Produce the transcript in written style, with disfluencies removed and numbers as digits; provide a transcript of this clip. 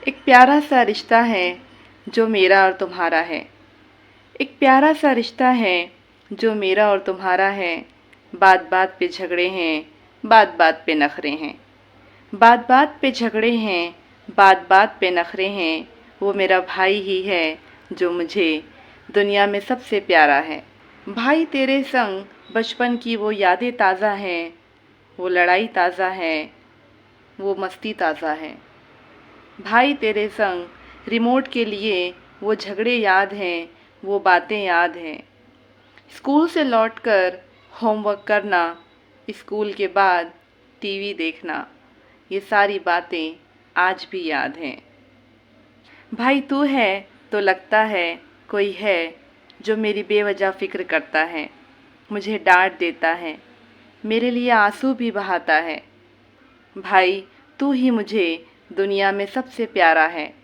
एक प्यारा सा रिश्ता है जो मेरा और तुम्हारा है। एक प्यारा सा रिश्ता है जो मेरा और तुम्हारा है। बात बात पे झगड़े हैं, बात बात पे नखरे हैं। बात बात पे झगड़े हैं, बात बात पे नखरे हैं। वो मेरा भाई ही है जो मुझे दुनिया में सबसे प्यारा है। भाई तेरे संग बचपन की वो यादें ताज़ा हैं, वो लड़ाई ताज़ा है, वो मस्ती ताज़ा है। भाई तेरे संग रिमोट के लिए वो झगड़े याद हैं, वो बातें याद हैं। स्कूल से लौटकर होमवर्क करना, स्कूल के बाद टीवी देखना, ये सारी बातें आज भी याद हैं। भाई तू है तो लगता है कोई है जो मेरी बेवजह फ़िक्र करता है, मुझे डांट देता है, मेरे लिए आंसू भी बहाता है। भाई तू ही मुझे दुनिया में सबसे प्यारा है।